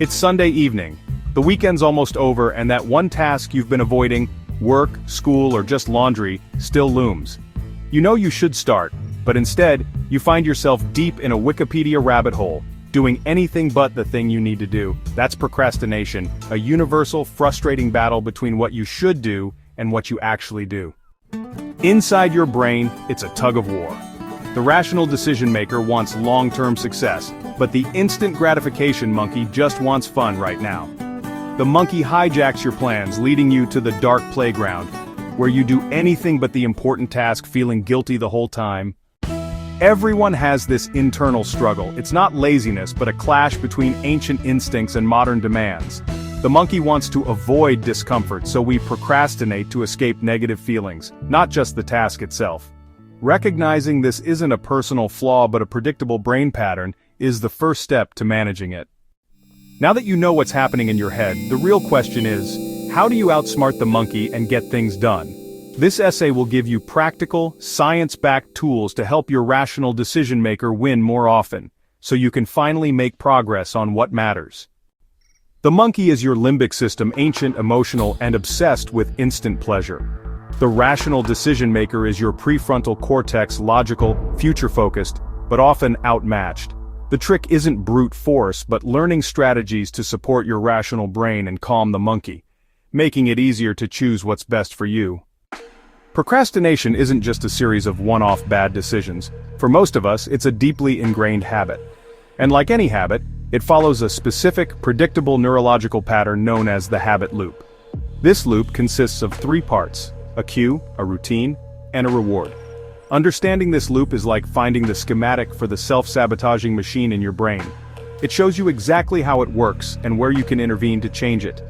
It's Sunday evening. The weekend's almost over and that one task you've been avoiding, work, school, or just laundry, still looms. You know you should start, but instead, you find yourself deep in a Wikipedia rabbit hole, doing anything but the thing you need to do. That's procrastination, a universal, frustrating battle between what you should do and what you actually do. Inside your brain, it's a tug of war. The rational decision maker wants long-term success, but the instant gratification monkey just wants fun right now. The monkey hijacks your plans, leading you to the dark playground, where you do anything but the important task, feeling guilty the whole time. Everyone has this internal struggle. It's not laziness, but a clash between ancient instincts and modern demands. The monkey wants to avoid discomfort, so we procrastinate to escape negative feelings, not just the task itself. Recognizing this isn't a personal flaw but a predictable brain pattern is the first step to managing it. Now that you know what's happening in your head, the real question is, how do you outsmart the monkey and get things done? This essay will give you practical, science-backed tools to help your rational decision maker win more often, so you can finally make progress on what matters. The monkey is your limbic system, ancient, emotional, and obsessed with instant pleasure. The rational decision maker is your prefrontal cortex, logical, future-focused, but often outmatched. The trick isn't brute force, but learning strategies to support your rational brain and calm the monkey, making it easier to choose what's best for you. Procrastination isn't just a series of one-off bad decisions. For most of us, it's a deeply ingrained habit. And like any habit, it follows a specific, predictable neurological pattern known as the habit loop. This loop consists of three parts: a cue, a routine, and a reward. Understanding this loop is like finding the schematic for the self-sabotaging machine in your brain. It shows you exactly how it works and where you can intervene to change it.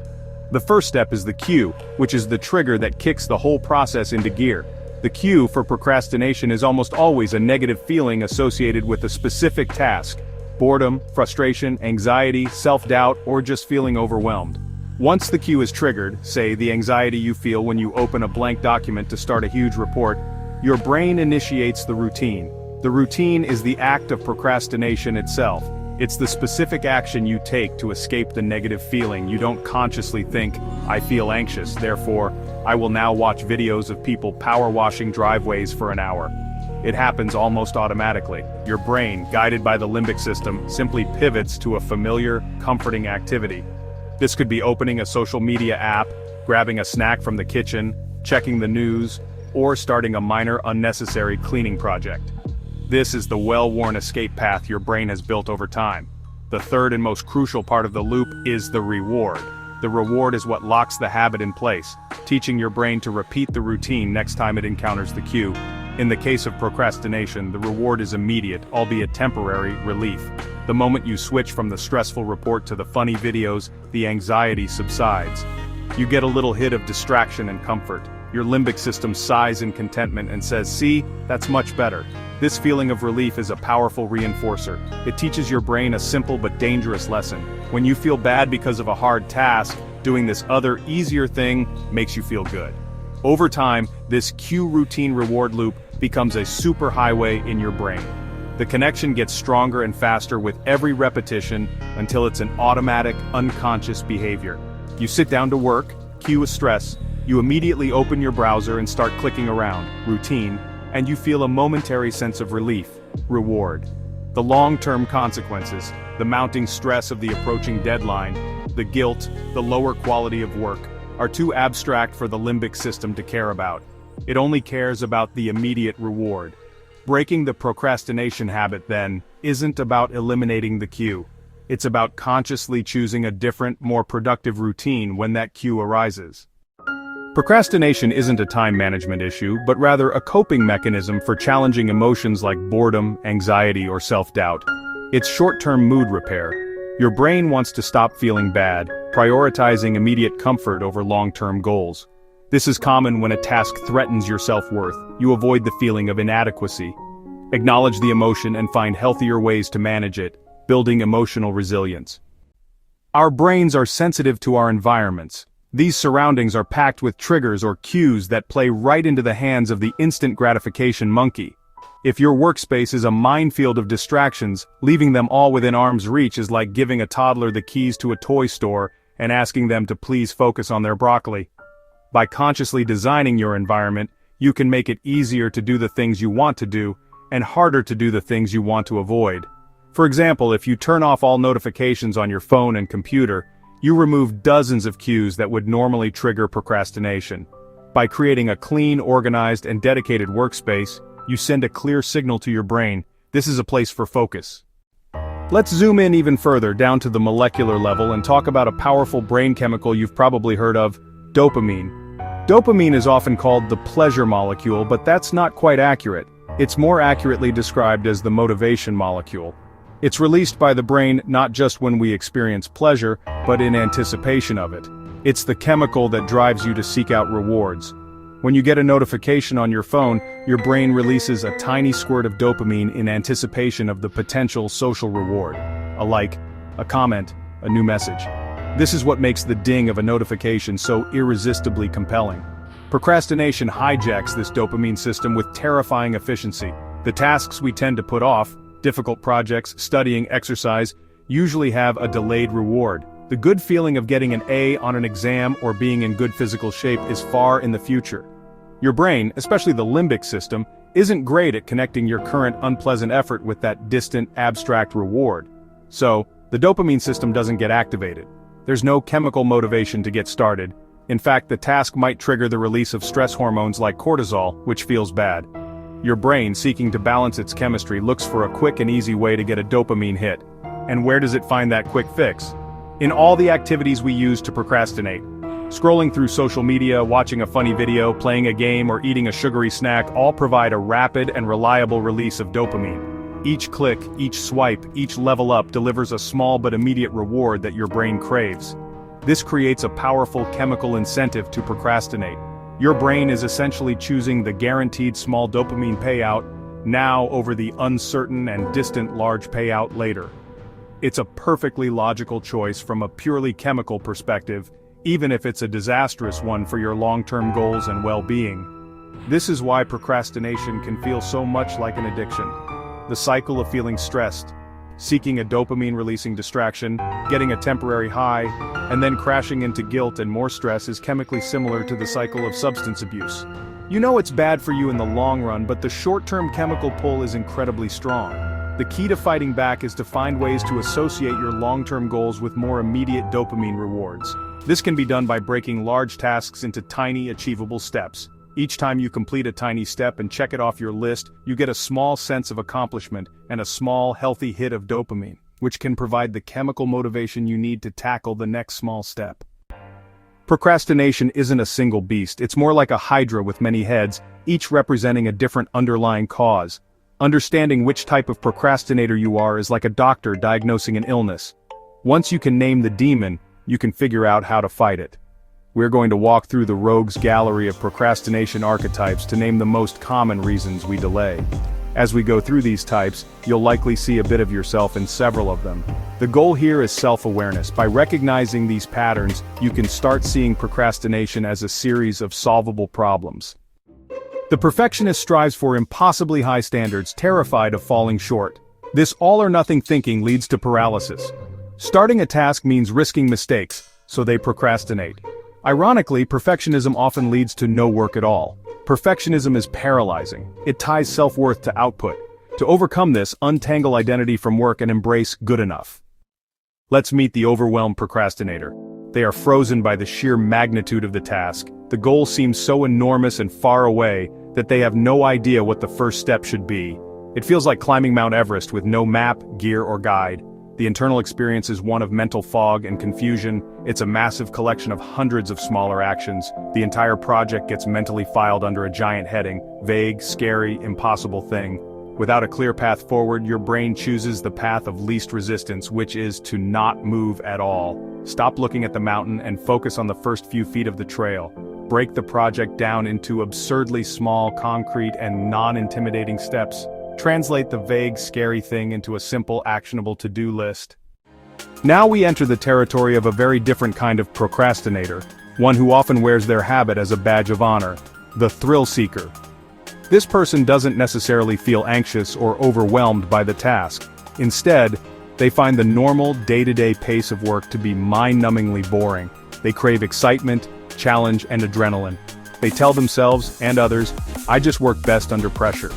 The first step is the cue, which is the trigger that kicks the whole process into gear. The cue for procrastination is almost always a negative feeling associated with a specific task: boredom, frustration, anxiety, self-doubt, or just feeling overwhelmed. Once the cue is triggered, say the anxiety you feel when you open a blank document to start a huge report, your brain initiates the routine. The routine is the act of procrastination itself. It's the specific action you take to escape the negative feeling. You don't consciously think, "I feel anxious, therefore, I will now watch videos of people power washing driveways for an hour." It happens almost automatically. Your brain, guided by the limbic system, simply pivots to a familiar, comforting activity. This could be opening a social media app, grabbing a snack from the kitchen, checking the news, or starting a minor, unnecessary cleaning project. This is the well-worn escape path your brain has built over time. The third and most crucial part of the loop is the reward. The reward is what locks the habit in place, teaching your brain to repeat the routine next time it encounters the cue. In the case of procrastination, the reward is immediate, albeit temporary, relief. The moment you switch from the stressful report to the funny videos, the anxiety subsides. You get a little hit of distraction and comfort. Your limbic system sighs in contentment and says, "See, that's much better." This feeling of relief is a powerful reinforcer. It teaches your brain a simple but dangerous lesson. When you feel bad because of a hard task, doing this other, easier thing makes you feel good. Over time, this cue routine reward loop becomes a superhighway in your brain. The connection gets stronger and faster with every repetition until it's an automatic, unconscious behavior. You sit down to work, cue is stress, you immediately open your browser and start clicking around, routine, and you feel a momentary sense of relief, reward. The long-term consequences, the mounting stress of the approaching deadline, the guilt, the lower quality of work, are too abstract for the limbic system to care about. It only cares about the immediate reward. Breaking the procrastination habit, then, isn't about eliminating the cue. It's about consciously choosing a different, more productive routine when that cue arises. Procrastination isn't a time management issue, but rather a coping mechanism for challenging emotions like boredom, anxiety, or self-doubt. It's short-term mood repair. Your brain wants to stop feeling bad, prioritizing immediate comfort over long-term goals. This is common when a task threatens your self-worth. You avoid the feeling of inadequacy. Acknowledge the emotion and find healthier ways to manage it, building emotional resilience. Our brains are sensitive to our environments. These surroundings are packed with triggers or cues that play right into the hands of the instant gratification monkey. If your workspace is a minefield of distractions, leaving them all within arm's reach is like giving a toddler the keys to a toy store and asking them to please focus on their broccoli. By consciously designing your environment, you can make it easier to do the things you want to do, and harder to do the things you want to avoid. For example, if you turn off all notifications on your phone and computer, you remove dozens of cues that would normally trigger procrastination. By creating a clean, organized, and dedicated workspace, you send a clear signal to your brain: this is a place for focus. Let's zoom in even further, down to the molecular level, and talk about a powerful brain chemical you've probably heard of: dopamine. Dopamine is often called the pleasure molecule, but that's not quite accurate. It's more accurately described as the motivation molecule. It's released by the brain not just when we experience pleasure, but in anticipation of it. It's the chemical that drives you to seek out rewards. When you get a notification on your phone, your brain releases a tiny squirt of dopamine in anticipation of the potential social reward. A like, a comment, a new message. This is what makes the ding of a notification so irresistibly compelling. Procrastination hijacks this dopamine system with terrifying efficiency. The tasks we tend to put off, difficult projects, studying, exercise, usually have a delayed reward. The good feeling of getting an A on an exam or being in good physical shape is far in the future. Your brain, especially the limbic system, isn't great at connecting your current unpleasant effort with that distant, abstract reward. So, the dopamine system doesn't get activated. There's no chemical motivation to get started. In fact, the task might trigger the release of stress hormones like cortisol, which feels bad. Your brain, seeking to balance its chemistry, looks for a quick and easy way to get a dopamine hit. And where does it find that quick fix? In all the activities we use to procrastinate. Scrolling through social media, watching a funny video, playing a game, or eating a sugary snack all provide a rapid and reliable release of dopamine. Each click, each swipe, each level up delivers a small but immediate reward that your brain craves. This creates a powerful chemical incentive to procrastinate. Your brain is essentially choosing the guaranteed small dopamine payout now over the uncertain and distant large payout later. It's a perfectly logical choice from a purely chemical perspective, even if it's a disastrous one for your long-term goals and well-being. This is why procrastination can feel so much like an addiction. The cycle of feeling stressed, seeking a dopamine-releasing distraction, getting a temporary high, and then crashing into guilt and more stress is chemically similar to the cycle of substance abuse. You know it's bad for you in the long run, but the short-term chemical pull is incredibly strong. The key to fighting back is to find ways to associate your long-term goals with more immediate dopamine rewards. This can be done by breaking large tasks into tiny, achievable steps. Each time you complete a tiny step and check it off your list, you get a small sense of accomplishment and a small, healthy hit of dopamine, which can provide the chemical motivation you need to tackle the next small step. Procrastination isn't a single beast, it's more like a hydra with many heads, each representing a different underlying cause. Understanding which type of procrastinator you are is like a doctor diagnosing an illness. Once you can name the demon, you can figure out how to fight it. We're going to walk through the rogues gallery of procrastination archetypes to name the most common reasons we delay. As we go through these types, you'll likely see a bit of yourself in several of them. The goal here is self-awareness. By recognizing these patterns, you can start seeing procrastination as a series of solvable problems. The perfectionist strives for impossibly high standards, terrified of falling short. This all-or-nothing thinking leads to paralysis. Starting a task means risking mistakes, so they procrastinate. Ironically, perfectionism often leads to no work at all. Perfectionism is paralyzing. It ties self-worth to output. To overcome this, untangle identity from work and embrace good enough. Let's meet the overwhelmed procrastinator. They are frozen by the sheer magnitude of the task. The goal seems so enormous and far away that they have no idea what the first step should be. It feels like climbing Mount Everest with no map, gear, or guide. The internal experience is one of mental fog and confusion. It's a massive collection of hundreds of smaller actions. The entire project gets mentally filed under a giant heading: vague, scary, impossible thing. Without a clear path forward, your brain chooses the path of least resistance, which is to not move at all. Stop looking at the mountain and focus on the first few feet of the trail. Break the project down into absurdly small, concrete, and non-intimidating steps. Translate the vague, scary thing into a simple, actionable to-do list. Now we enter the territory of a very different kind of procrastinator, one who often wears their habit as a badge of honor: the thrill seeker. This person doesn't necessarily feel anxious or overwhelmed by the task. Instead, they find the normal, day-to-day pace of work to be mind-numbingly boring. They crave excitement, challenge, and adrenaline. They tell themselves, and others, "I just work best under pressure."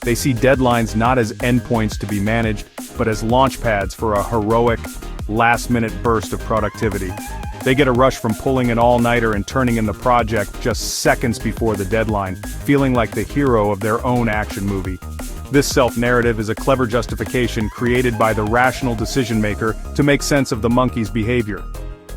They see deadlines not as endpoints to be managed, but as launch pads for a heroic, last-minute burst of productivity. They get a rush from pulling an all-nighter and turning in the project just seconds before the deadline, feeling like the hero of their own action movie. This self-narrative is a clever justification created by the rational decision-maker to make sense of the monkey's behavior.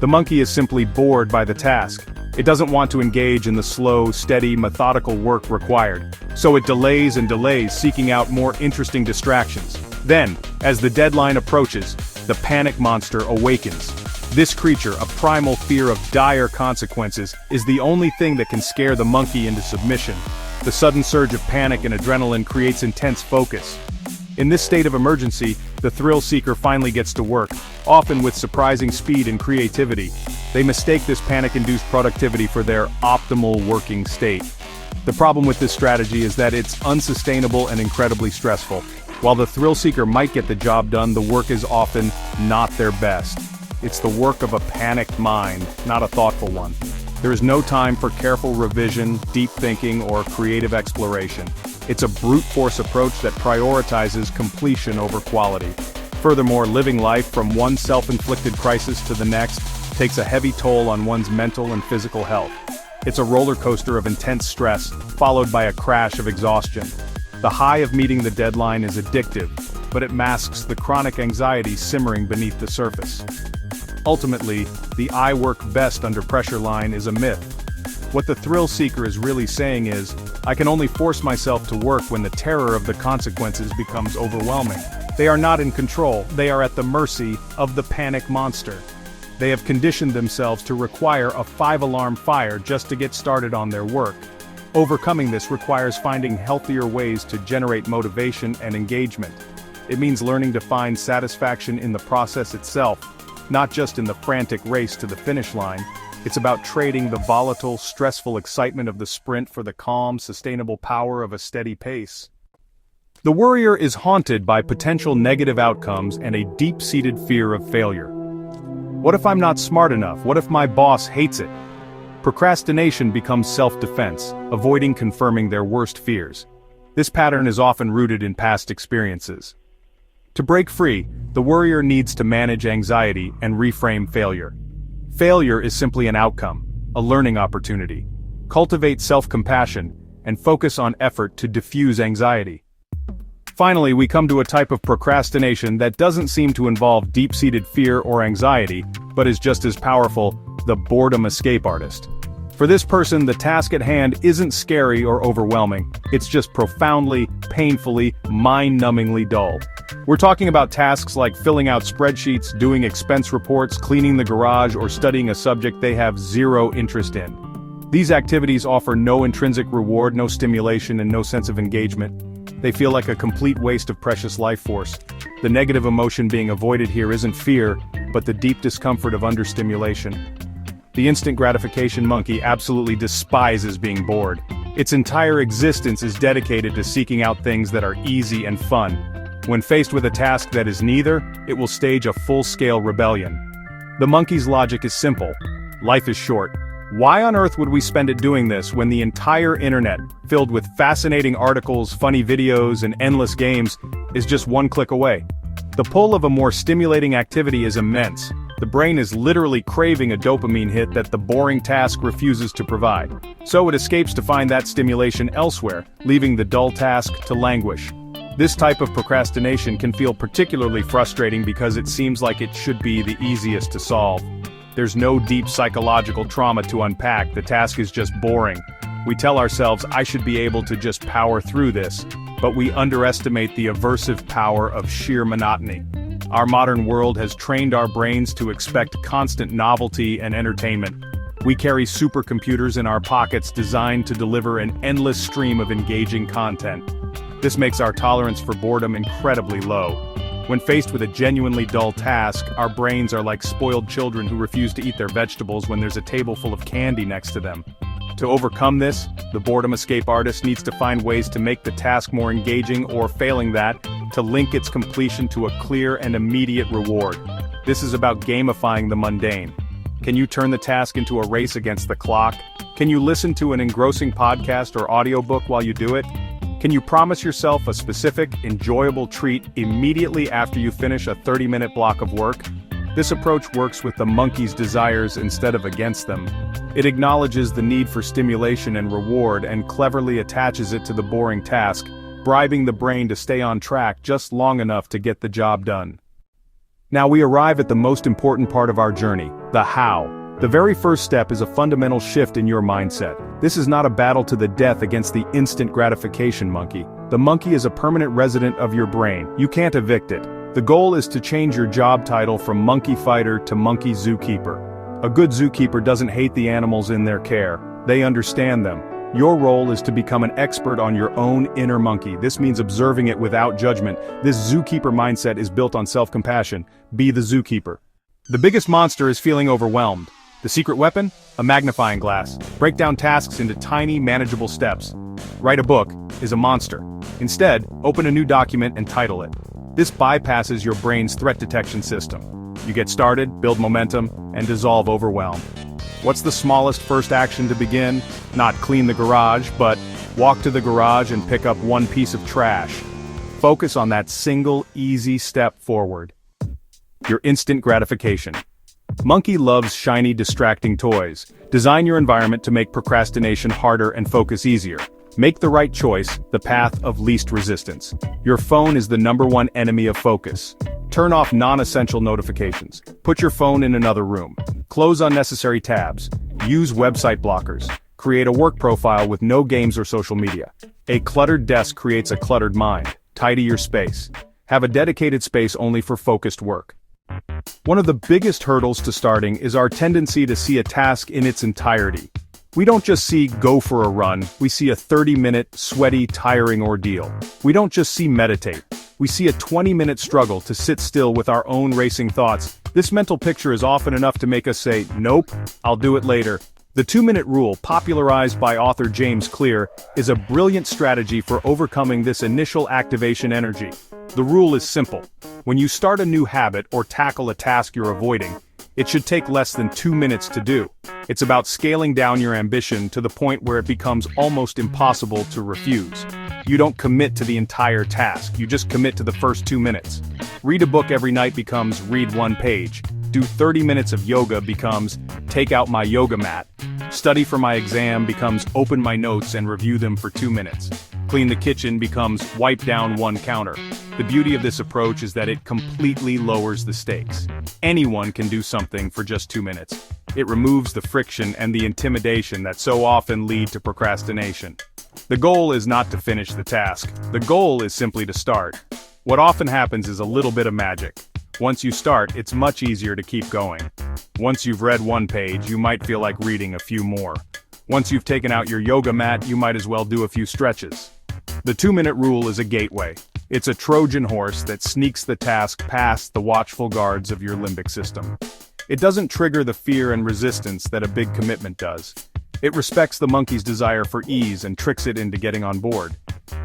The monkey is simply bored by the task. It doesn't want to engage in the slow, steady, methodical work required, so it delays and delays, seeking out more interesting distractions. Then, as the deadline approaches, the panic monster awakens. This creature, a primal fear of dire consequences, is the only thing that can scare the monkey into submission. The sudden surge of panic and adrenaline creates intense focus. In this state of emergency, the thrill seeker finally gets to work, often with surprising speed and creativity. They mistake this panic-induced productivity for their optimal working state. The problem with this strategy is that it's unsustainable and incredibly stressful. While the thrill seeker might get the job done, the work is often not their best. It's the work of a panicked mind, not a thoughtful one. There is no time for careful revision, deep thinking, or creative exploration. It's a brute force approach that prioritizes completion over quality. Furthermore, living life from one self-inflicted crisis to the next takes a heavy toll on one's mental and physical health. It's a roller coaster of intense stress, followed by a crash of exhaustion. The high of meeting the deadline is addictive, but it masks the chronic anxiety simmering beneath the surface. Ultimately, the "I work best under pressure" line is a myth. What the thrill seeker is really saying is, I can only force myself to work when the terror of the consequences becomes overwhelming. They are not in control, they are at the mercy of the panic monster. They have conditioned themselves to require a 5-alarm fire just to get started on their work. Overcoming this requires finding healthier ways to generate motivation and engagement. It means learning to find satisfaction in the process itself, not just in the frantic race to the finish line. It's about trading the volatile, stressful excitement of the sprint for the calm, sustainable power of a steady pace. The worrier is haunted by potential negative outcomes and a deep-seated fear of failure. What if I'm not smart enough? What if my boss hates it? Procrastination becomes self-defense, avoiding confirming their worst fears. This pattern is often rooted in past experiences. To break free, the worrier needs to manage anxiety and reframe failure. Failure is simply an outcome, a learning opportunity. Cultivate self-compassion, and focus on effort to diffuse anxiety. Finally, we come to a type of procrastination that doesn't seem to involve deep-seated fear or anxiety, but is just as powerful: the boredom escape artist. For this person, the task at hand isn't scary or overwhelming, it's just profoundly, painfully, mind-numbingly dull. We're talking about tasks like filling out spreadsheets, doing expense reports, cleaning the garage, or studying a subject they have zero interest in. These activities offer no intrinsic reward, no stimulation, and no sense of engagement. They feel like a complete waste of precious life force. The negative emotion being avoided here isn't fear, but the deep discomfort of understimulation. The instant gratification monkey absolutely despises being bored. Its entire existence is dedicated to seeking out things that are easy and fun. When faced with a task that is neither, it will stage a full-scale rebellion. The monkey's logic is simple. Life is short. Why on earth would we spend it doing this when the entire internet, filled with fascinating articles, funny videos, and endless games, is just one click away? The pull of a more stimulating activity is immense. The brain is literally craving a dopamine hit that the boring task refuses to provide. So it escapes to find that stimulation elsewhere, leaving the dull task to languish. This type of procrastination can feel particularly frustrating because it seems like it should be the easiest to solve. There's no deep psychological trauma to unpack, the task is just boring. We tell ourselves, I should be able to just power through this, but we underestimate the aversive power of sheer monotony. Our modern world has trained our brains to expect constant novelty and entertainment. We carry supercomputers in our pockets designed to deliver an endless stream of engaging content. This makes our tolerance for boredom incredibly low. When faced with a genuinely dull task, our brains are like spoiled children who refuse to eat their vegetables when there's a table full of candy next to them. To overcome this, the boredom escape artist needs to find ways to make the task more engaging or, failing that, to link its completion to a clear and immediate reward. This is about gamifying the mundane. Can you turn the task into a race against the clock? Can you listen to an engrossing podcast or audiobook while you do it? Can you promise yourself a specific, enjoyable treat immediately after you finish a 30-minute block of work? This approach works with the monkey's desires instead of against them. It acknowledges the need for stimulation and reward and cleverly attaches it to the boring task, bribing the brain to stay on track just long enough to get the job done. Now we arrive at the most important part of our journey, the how. The very first step is a fundamental shift in your mindset. This is not a battle to the death against the instant gratification monkey. The monkey is a permanent resident of your brain. You can't evict it. The goal is to change your job title from monkey fighter to monkey zookeeper. A good zookeeper doesn't hate the animals in their care. They understand them. Your role is to become an expert on your own inner monkey. This means observing it without judgment. This zookeeper mindset is built on self-compassion. Be the zookeeper. The biggest monster is feeling overwhelmed. The secret weapon? A magnifying glass. Break down tasks into tiny, manageable steps. Write a book is a monster. Instead, open a new document and title it. This bypasses your brain's threat detection system. You get started, build momentum, and dissolve overwhelm. What's the smallest first action to begin? Not clean the garage, but walk to the garage and pick up one piece of trash. Focus on that single, easy step forward. Your instant gratification. Monkey loves shiny, distracting toys. Design your environment to make procrastination harder and focus easier. Make the right choice, the path of least resistance. Your phone is the #1 enemy of focus. Turn off non-essential notifications. Put your phone in another room. Close unnecessary tabs. Use website blockers. Create a work profile with no games or social media. A cluttered desk creates a cluttered mind. Tidy your space. Have a dedicated space only for focused work. One of the biggest hurdles to starting is our tendency to see a task in its entirety. We don't just see go for a run, we see a 30-minute, sweaty, tiring ordeal. We don't just see meditate. We see a 20-minute struggle to sit still with our own racing thoughts. This mental picture is often enough to make us say, nope, I'll do it later. The 2-minute rule, popularized by author James Clear, is a brilliant strategy for overcoming this initial activation energy. The rule is simple. When you start a new habit or tackle a task you're avoiding, it should take less than 2 minutes to do. It's about scaling down your ambition to the point where it becomes almost impossible to refuse. You don't commit to the entire task, you just commit to the first 2 minutes. Read a book every night becomes read one page. Do 30 minutes of yoga becomes take out my yoga mat. Study for my exam becomes open my notes and review them for 2 minutes. Clean the kitchen becomes wipe down one counter. The beauty of this approach is that it completely lowers the stakes. Anyone can do something for just 2 minutes. It removes the friction and the intimidation that so often lead to procrastination. The goal is not to finish the task. The goal is simply to start. What often happens is a little bit of magic. Once you start, it's much easier to keep going. Once you've read one page, you might feel like reading a few more. Once you've taken out your yoga mat, you might as well do a few stretches. The 2-minute rule is a gateway. It's a Trojan horse that sneaks the task past the watchful guards of your limbic system. It doesn't trigger the fear and resistance that a big commitment does. It respects the monkey's desire for ease and tricks it into getting on board.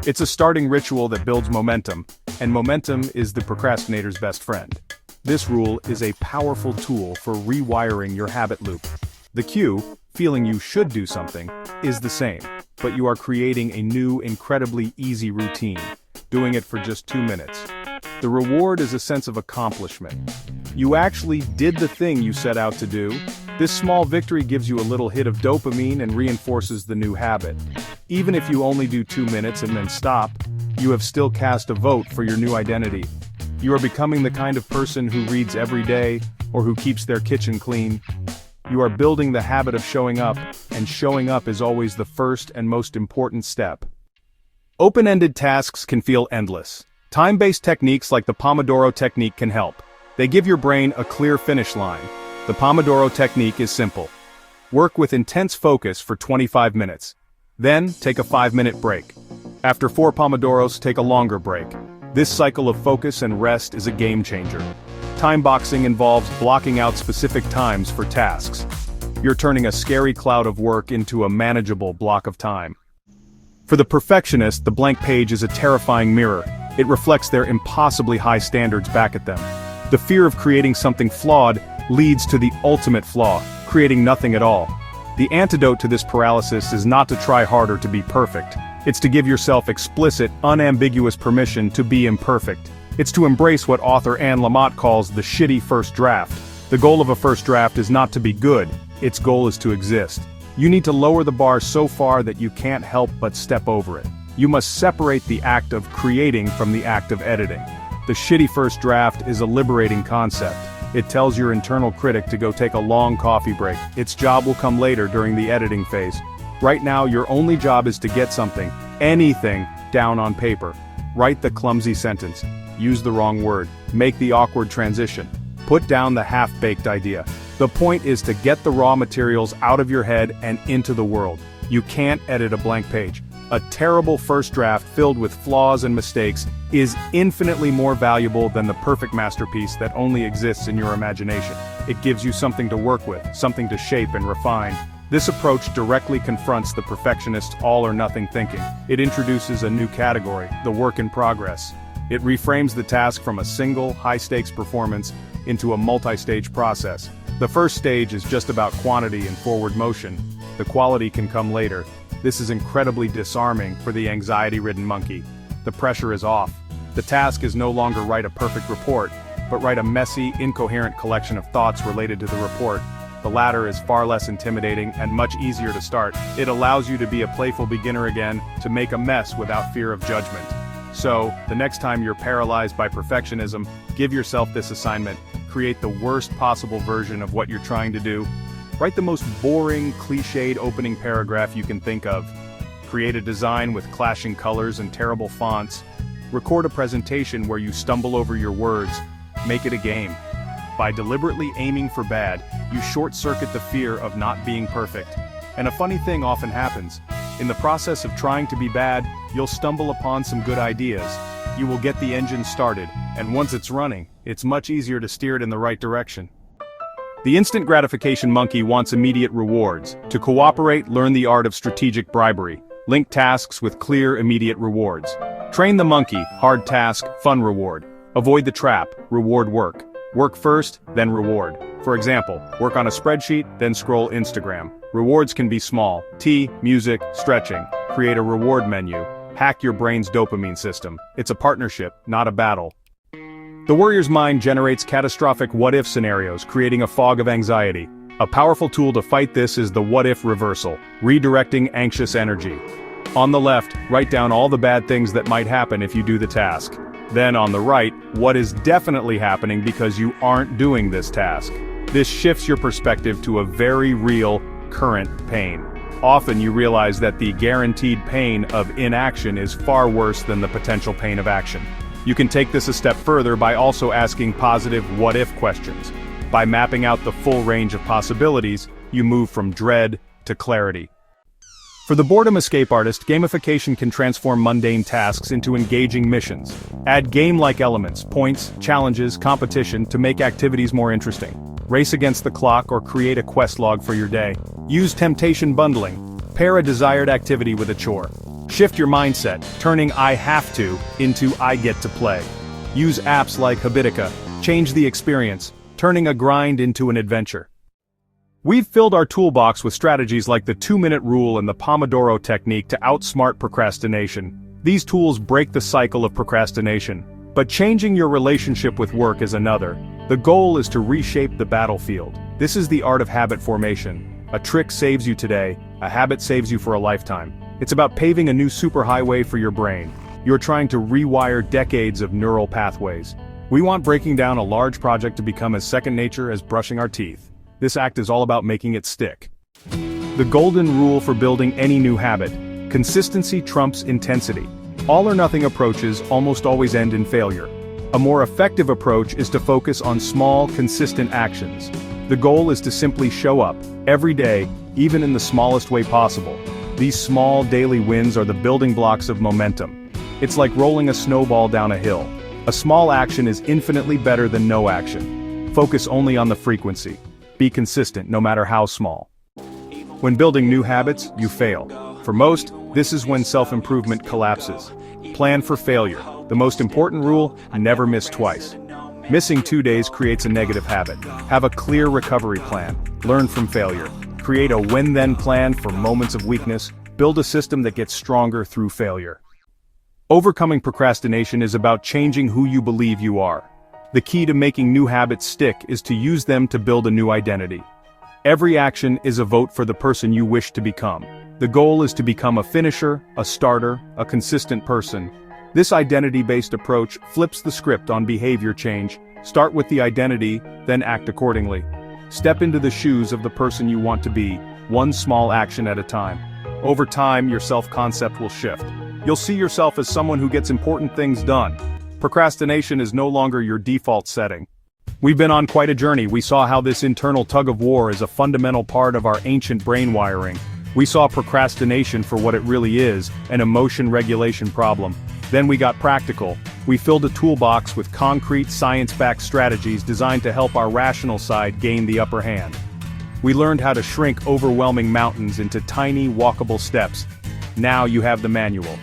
It's a starting ritual that builds momentum, and momentum is the procrastinator's best friend. This rule is a powerful tool for rewiring your habit loop. The cue, feeling you should do something, is the same, but you are creating a new, incredibly easy routine, doing it for just 2 minutes. The reward is a sense of accomplishment. You actually did the thing you set out to do. This small victory gives you a little hit of dopamine and reinforces the new habit. Even if you only do 2 minutes and then stop, you have still cast a vote for your new identity. You are becoming the kind of person who reads every day, or who keeps their kitchen clean. You are building the habit of showing up, and showing up is always the first and most important step. Open-ended tasks can feel endless. Time-based techniques like the Pomodoro technique can help. They give your brain a clear finish line. The Pomodoro technique is simple. Work with intense focus for 25 minutes. Then, take a 5-minute break. After 4 Pomodoros, take a longer break. This cycle of focus and rest is a game changer. Time boxing involves blocking out specific times for tasks. you're turning a scary cloud of work into a manageable block of time. For the perfectionist, the blank page is a terrifying mirror. It reflects their impossibly high standards back at them. The fear of creating something flawed leads to the ultimate flaw, creating nothing at all. The antidote to this paralysis is not to try harder to be perfect. It's to give yourself explicit, unambiguous permission to be imperfect. It's to embrace what author Anne Lamott calls the shitty first draft. The goal of a first draft is not to be good, its goal is to exist. You need to lower the bar so far that you can't help but step over it. You must separate the act of creating from the act of editing. The shitty first draft is a liberating concept. It tells your internal critic to go take a long coffee break. Its job will come later during the editing phase. Right now, your only job is to get something, anything, down on paper. Write the clumsy sentence. Use the wrong word. Make the awkward transition. Put down the half-baked idea. The point is to get the raw materials out of your head and into the world. You can't edit a blank page. A terrible first draft filled with flaws and mistakes is infinitely more valuable than the perfect masterpiece that only exists in your imagination. It gives you something to work with, something to shape and refine. This approach directly confronts the perfectionist's all-or-nothing thinking. It introduces a new category, the work in progress. It reframes the task from a single, high-stakes performance into a multi-stage process. The first stage is just about quantity and forward motion. The quality can come later. This is incredibly disarming for the anxiety-ridden monkey. The pressure is off. The task is no longer write a perfect report, but write a messy, incoherent collection of thoughts related to the report. The latter is far less intimidating and much easier to start. It allows you to be a playful beginner again, to make a mess without fear of judgment. So, the next time you're paralyzed by perfectionism, give yourself this assignment. Create the worst possible version of what you're trying to do. Write the most boring, cliched opening paragraph you can think of. Create a design with clashing colors and terrible fonts. Record a presentation where you stumble over your words. Make it a game. By deliberately aiming for bad, you short-circuit the fear of not being perfect. And a funny thing often happens. In the process of trying to be bad, you'll stumble upon some good ideas. You will get the engine started, and once it's running, it's much easier to steer it in the right direction. The instant gratification monkey wants immediate rewards. To cooperate, learn the art of strategic bribery. Link tasks with clear, immediate rewards. Train the monkey, hard task, fun reward. Avoid the trap, reward work. Work first, then reward. For example, work on a spreadsheet, then scroll Instagram. Rewards can be small. Tea, music, stretching. Create a reward menu. Hack your brain's dopamine system. It's a partnership, not a battle. The warrior's mind generates catastrophic what-if scenarios, creating a fog of anxiety. A powerful tool to fight this is the what-if reversal, redirecting anxious energy. On the left, write down all the bad things that might happen if you do the task. Then on the right, what is definitely happening because you aren't doing this task. This shifts your perspective to a very real, current pain. Often you realize that the guaranteed pain of inaction is far worse than the potential pain of action. You can take this a step further by also asking positive what-if questions. By mapping out the full range of possibilities, you move from dread to clarity. For the boredom escape artist, gamification can transform mundane tasks into engaging missions. Add game-like elements, points, challenges, competition to make activities more interesting. Race against the clock or create a quest log for your day. Use temptation bundling. Pair a desired activity with a chore. Shift your mindset, turning I have to into I get to play. Use apps like Habitica. Change the experience, turning a grind into an adventure. We've filled our toolbox with strategies like the 2-minute rule and the Pomodoro technique to outsmart procrastination. These tools break the cycle of procrastination. But changing your relationship with work is another. The goal is to reshape the battlefield. This is the art of habit formation. A trick saves you today, a habit saves you for a lifetime. It's about paving a new superhighway for your brain. You're trying to rewire decades of neural pathways. We want breaking down a large project to become as second nature as brushing our teeth. This act is all about making it stick. The golden rule for building any new habit: consistency trumps intensity. All or nothing approaches almost always end in failure. A more effective approach is to focus on small, consistent actions. The goal is to simply show up, every day, even in the smallest way possible. These small daily wins are the building blocks of momentum. It's like rolling a snowball down a hill. A small action is infinitely better than no action. Focus only on the frequency. Be consistent no matter how small. When building new habits, you fail. For most, this is when self-improvement collapses. Plan for failure. The most important rule, never miss twice. Missing 2 days creates a negative habit. Have a clear recovery plan. Learn from failure. Create a when-then plan for moments of weakness. Build a system that gets stronger through failure. Overcoming procrastination is about changing who you believe you are. The key to making new habits stick is to use them to build a new identity. Every action is a vote for the person you wish to become. The goal is to become a finisher, a starter, a consistent person. This identity-based approach flips the script on behavior change. Start with the identity, then act accordingly. Step into the shoes of the person you want to be, one small action at a time. Over time, your self-concept will shift. You'll see yourself as someone who gets important things done. Procrastination is no longer your default setting. We've been on quite a journey. We saw how this internal tug-of-war is a fundamental part of our ancient brain wiring. We saw procrastination for what it really is, an emotion regulation problem. Then we got practical. We filled a toolbox with concrete, science-backed strategies designed to help our rational side gain the upper hand. We learned how to shrink overwhelming mountains into tiny, walkable steps. Now you have the manual.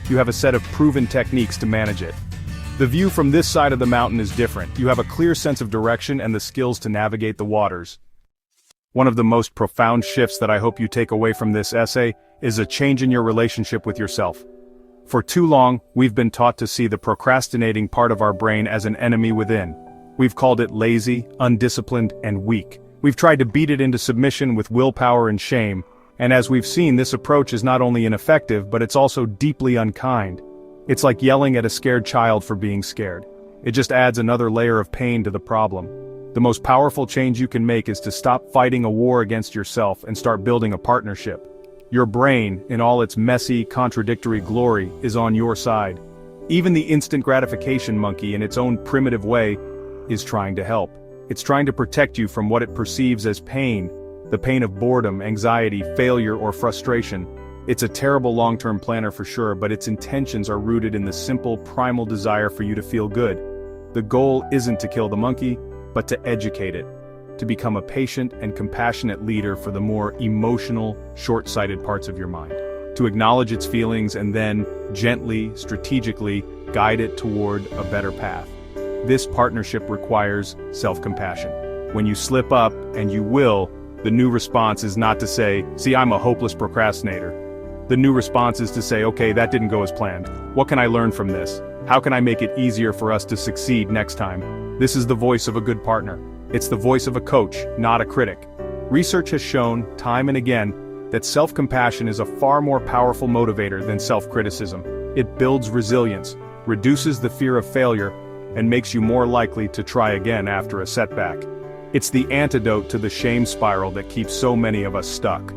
You have a set of proven techniques to manage it. The view from this side of the mountain is different. You have a clear sense of direction and the skills to navigate the waters. One of the most profound shifts that I hope you take away from this essay is a change in your relationship with yourself. For too long, we've been taught to see the procrastinating part of our brain as an enemy within. We've called it lazy, undisciplined, and weak. We've tried to beat it into submission with willpower and shame, and as we've seen, this approach is not only ineffective, but it's also deeply unkind. It's like yelling at a scared child for being scared. It just adds another layer of pain to the problem. The most powerful change you can make is to stop fighting a war against yourself and start building a partnership. Your brain, in all its messy, contradictory glory, is on your side. Even the instant gratification monkey, in its own primitive way, is trying to help. It's trying to protect you from what it perceives as pain, the pain of boredom, anxiety, failure, or frustration. It's a terrible long-term planner for sure, but its intentions are rooted in the simple, primal desire for you to feel good. The goal isn't to kill the monkey, but to educate it, to become a patient and compassionate leader for the more emotional, short-sighted parts of your mind, to acknowledge its feelings and then, gently, strategically, guide it toward a better path. This partnership requires self-compassion. When you slip up, and you will, the new response is not to say, "See, I'm a hopeless procrastinator." The new response is to say, "Okay, that didn't go as planned. What can I learn from this? How can I make it easier for us to succeed next time?" This is the voice of a good partner. It's the voice of a coach, not a critic. Research has shown, time and again, that self-compassion is a far more powerful motivator than self-criticism. It builds resilience, reduces the fear of failure, and makes you more likely to try again after a setback. It's the antidote to the shame spiral that keeps so many of us stuck.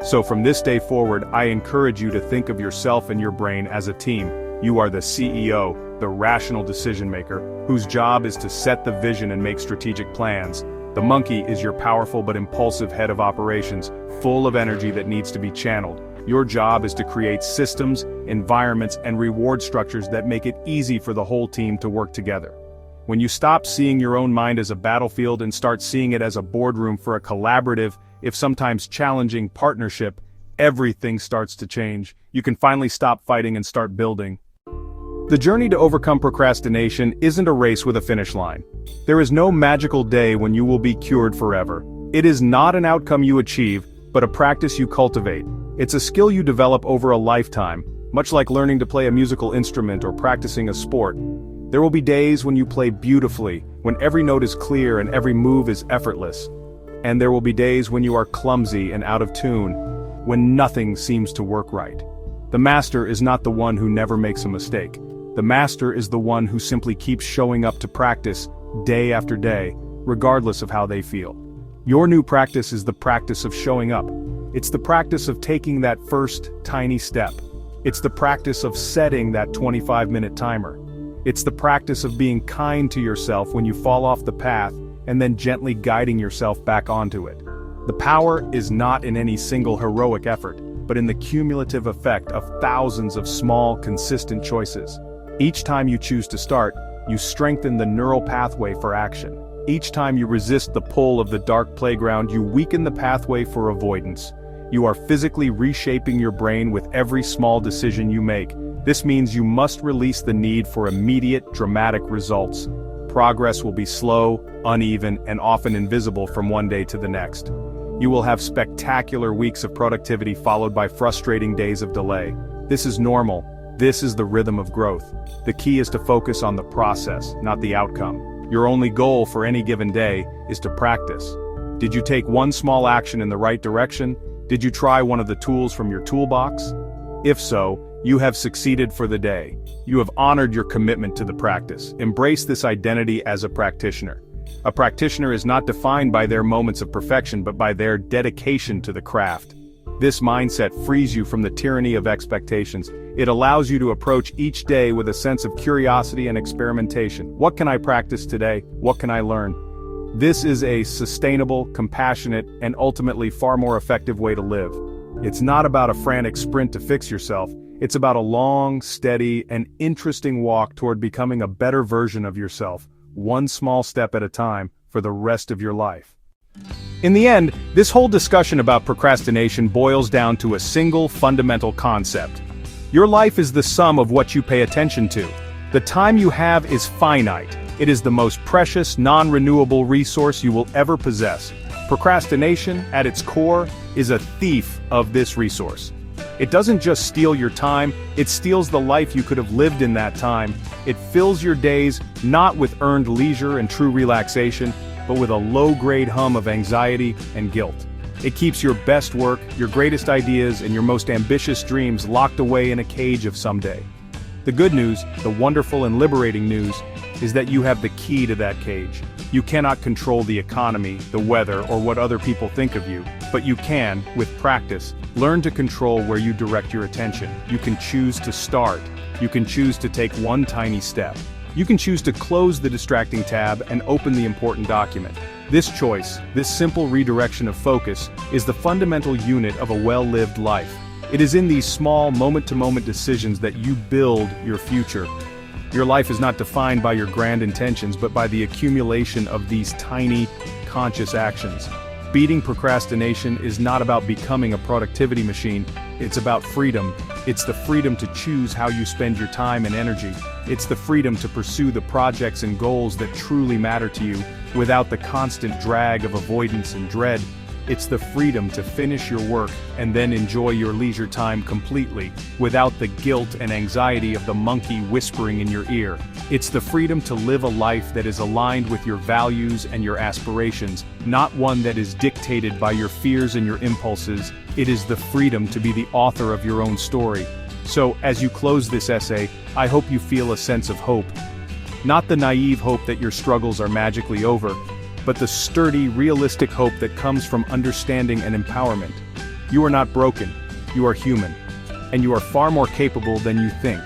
So from this day forward, I encourage you to think of yourself and your brain as a team. You are the CEO, the rational decision maker, whose job is to set the vision and make strategic plans. The monkey is your powerful but impulsive head of operations, full of energy that needs to be channeled. Your job is to create systems, environments, and reward structures that make it easy for the whole team to work together. When you stop seeing your own mind as a battlefield and start seeing it as a boardroom for a collaborative, if sometimes challenging, partnership, everything starts to change. You can finally stop fighting and start building. The journey to overcome procrastination isn't a race with a finish line. There is no magical day when you will be cured forever. It is not an outcome you achieve, but a practice you cultivate. It's a skill you develop over a lifetime, much like learning to play a musical instrument or practicing a sport. There will be days when you play beautifully, when every note is clear and every move is effortless. And there will be days when you are clumsy and out of tune, when nothing seems to work right. The master is not the one who never makes a mistake. The master is the one who simply keeps showing up to practice, day after day, regardless of how they feel. Your new practice is the practice of showing up. It's the practice of taking that first, tiny step. It's the practice of setting that 25-minute timer. It's the practice of being kind to yourself when you fall off the path, and then gently guiding yourself back onto it. The power is not in any single heroic effort, but in the cumulative effect of thousands of small, consistent choices. Each time you choose to start, you strengthen the neural pathway for action. Each time you resist the pull of the dark playground, you weaken the pathway for avoidance. You are physically reshaping your brain with every small decision you make. This means you must release the need for immediate, dramatic results. Progress will be slow, uneven, and often invisible from one day to the next. You will have spectacular weeks of productivity followed by frustrating days of delay. This is normal. This is the rhythm of growth. The key is to focus on the process, not the outcome. Your only goal for any given day is to practice. Did you take one small action in the right direction? Did you try one of the tools from your toolbox? If so, you have succeeded for the day. You have honored your commitment to the practice. Embrace this identity as a practitioner. A practitioner is not defined by their moments of perfection but by their dedication to the craft. This mindset frees you from the tyranny of expectations. It allows you to approach each day with a sense of curiosity and experimentation. What can I practice today? What can I learn? This is a sustainable, compassionate, and ultimately far more effective way to live. It's not about a frantic sprint to fix yourself. It's about a long, steady, and interesting walk toward becoming a better version of yourself, one small step at a time, for the rest of your life. In the end, this whole discussion about procrastination boils down to a single fundamental concept. Your life is the sum of what you pay attention to. The time you have is finite. It is the most precious, non-renewable resource you will ever possess. Procrastination, at its core, is a thief of this resource. It doesn't just steal your time, it steals the life you could have lived in that time. It fills your days not with earned leisure and true relaxation, but with a low-grade hum of anxiety and guilt. It keeps your best work, your greatest ideas, and your most ambitious dreams locked away in a cage of someday. The good news, the wonderful and liberating news, is that you have the key to that cage. You cannot control the economy, the weather, or what other people think of you, but you can, with practice, learn to control where you direct your attention. You can choose to start. You can choose to take one tiny step. You can choose to close the distracting tab and open the important document. This choice, this simple redirection of focus, is the fundamental unit of a well-lived life. It is in these small, moment-to-moment decisions that you build your future. Your life is not defined by your grand intentions, but by the accumulation of these tiny, conscious actions. Beating procrastination is not about becoming a productivity machine, it's about freedom. It's the freedom to choose how you spend your time and energy. It's the freedom to pursue the projects and goals that truly matter to you, without the constant drag of avoidance and dread. It's the freedom to finish your work and then enjoy your leisure time completely, without the guilt and anxiety of the monkey whispering in your ear. It's the freedom to live a life that is aligned with your values and your aspirations, not one that is dictated by your fears and your impulses. It is the freedom to be the author of your own story. So, as you close this essay, I hope you feel a sense of hope. Not the naive hope that your struggles are magically over, but the sturdy, realistic hope that comes from understanding and empowerment. You are not broken, you are human, and you are far more capable than you think.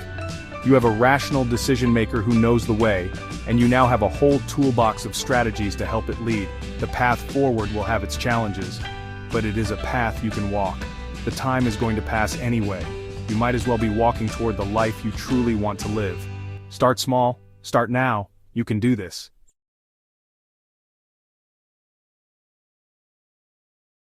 You have a rational decision maker who knows the way, and you now have a whole toolbox of strategies to help it lead. The path forward will have its challenges, but it is a path you can walk. The time is going to pass anyway. You might as well be walking toward the life you truly want to live. Start small, start now, you can do this.